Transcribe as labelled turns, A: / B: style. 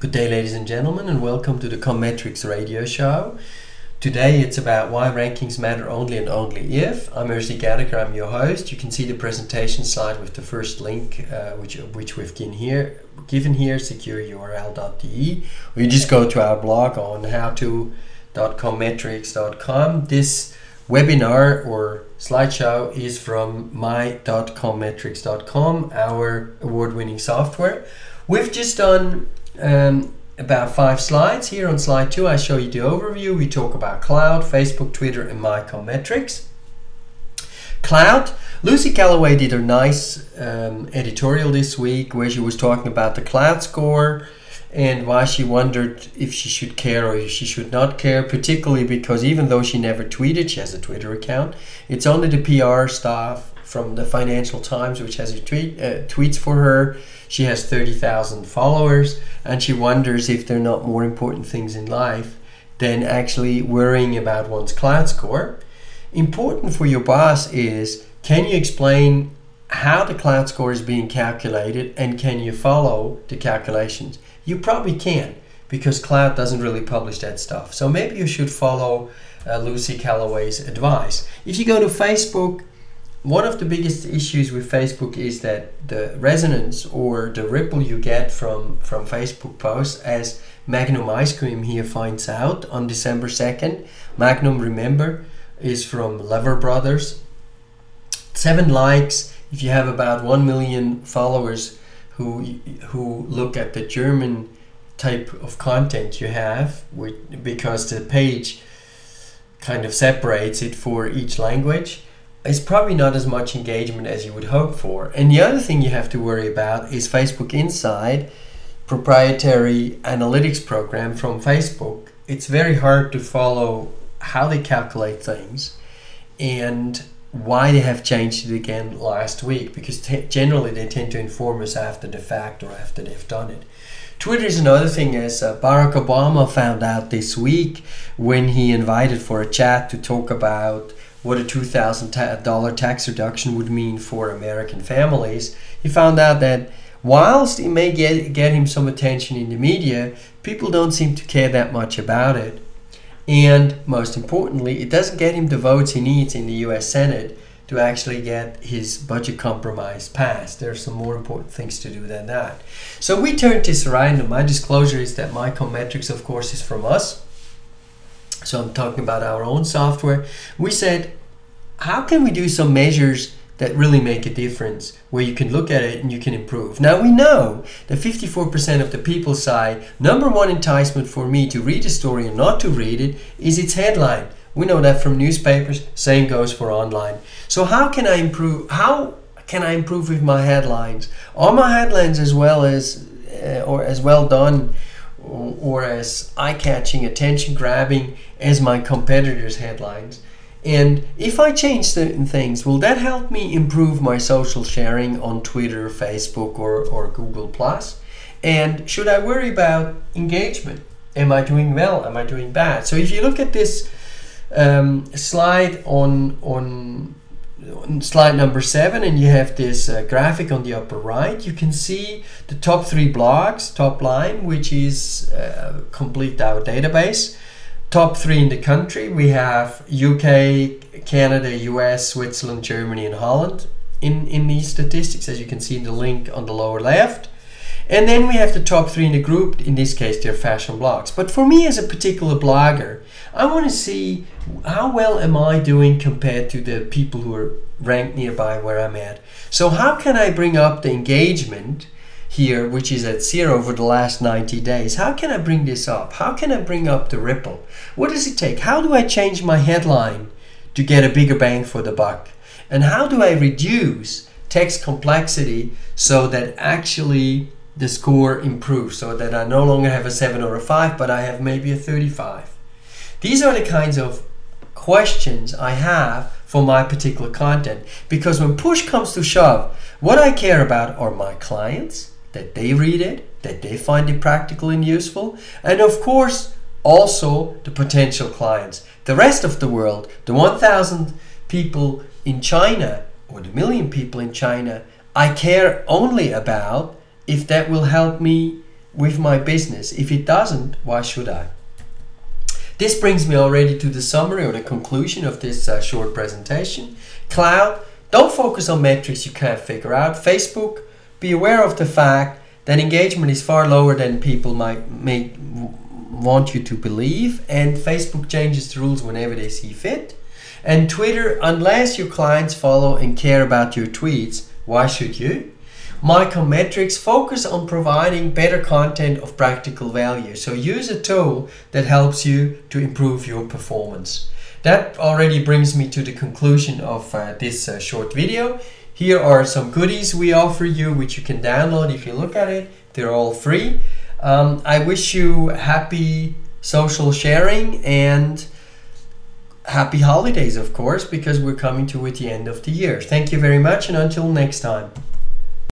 A: Good day, ladies and gentlemen, and welcome to the My.ComMetrics radio show. Today it's about why rankings matter only and only if. I'm Erzi Gattaker, I'm your host. You can see the presentation slide with the first link which we've given here, secureurl.de, or you just go to our blog on howto.commetrics.com. This webinar or slideshow is from My.ComMetrics.com, our award-winning software. We've just done about 5 slides. Here on slide 2 I show you the overview. We talk about Klout, Facebook, Twitter, and My.ComMetrics. Klout, Lucy Calloway did a nice editorial this week where she was talking about the Klout score and why she wondered if she should care or if she should not care, particularly because even though she never tweeted, she has a Twitter account, it's only the PR staff from the Financial Times which has tweets for her. She has 30,000 followers, and she wonders if there are not more important things in life than actually worrying about one's Klout score. Important for your boss is, can you explain how the Klout score is being calculated, and can you follow the calculations? You probably can, because Klout doesn't really publish that stuff. So maybe you should follow Lucy Calloway's advice. If you go to Facebook, one of the biggest issues with Facebook is that the resonance or the ripple you get from Facebook posts, as Magnum Ice Cream here finds out on December 2nd. Magnum, remember, is from Lever Brothers. 7 likes. If you have about 1 million followers who look at the German type of content you have, because the page kind of separates it for each language, it's probably not as much engagement as you would hope for. And the other thing you have to worry about is Facebook Inside, proprietary analytics program from Facebook. It's very hard to follow how they calculate things and why they have changed it again last week, because generally they tend to inform us after the fact or after they've done it. Twitter is another thing, as Barack Obama found out this week when he invited for a chat to talk about what a $2,000 tax reduction would mean for American families. He found out that whilst it may get him some attention in the media, people don't seem to care that much about it. And most importantly, it doesn't get him the votes he needs in the US Senate to actually get his budget compromise passed. There are some more important things to do than that. So we turned this around, and my disclosure is that My.ComMetrics, of course, is from us. So I'm talking about our own software. We said, how can we do some measures that really make a difference, where you can look at it and you can improve? Now we know that 54% of the people say, number one enticement for me to read a story and not to read it is its headline. We know that from newspapers, same goes for online. So how can I improve? How can I improve with my headlines? Are my headlines as well done or as eye-catching, attention-grabbing as my competitors' headlines? And if I change certain things, will that help me improve my social sharing on Twitter, Facebook, or Google+? And should I worry about engagement? Am I doing well? Am I doing bad? So if you look at this slide on slide number 7, and you have this graphic on the upper right, you can see the top 3 blogs, top line, which is complete our database. Top 3 in the country, we have UK, Canada, US, Switzerland, Germany, and Holland in these statistics, as you can see in the link on the lower left. And then we have the top 3 in the group. In this case, they're fashion blogs. But for me as a particular blogger, I want to see how well am I doing compared to the people who are ranked nearby where I'm at. So how can I bring up the engagement here, which is at 0 for the last 90 days? How can I bring this up? How can I bring up the ripple? What does it take? How do I change my headline to get a bigger bang for the buck? And how do I reduce text complexity so that actually the score improves, so that I no longer have a 7 or a 5, but I have maybe a 35? These are the kinds of questions I have for my particular content, because when push comes to shove, what I care about are my clients, that they read it, that they find it practical and useful, and of course also the potential clients. The rest of the world, the 1,000 people in China or the million people in China, I care only about if that will help me with my business? If it doesn't, why should I? This brings me already to the summary or the conclusion of this short presentation. Klout, don't focus on metrics you can't figure out. Facebook, be aware of the fact that engagement is far lower than people may want you to believe, and Facebook changes the rules whenever they see fit. And Twitter, unless your clients follow and care about your tweets, why should you? My.ComMetrics, focus on providing better content of practical value. So use a tool that helps you to improve your performance. That already brings me to the conclusion of this short video. Here are some goodies we offer you, which you can download if you look at it. They're all free. I wish you happy social sharing and happy holidays, of course, because we're coming to the end of the year. Thank you very much, and until next time.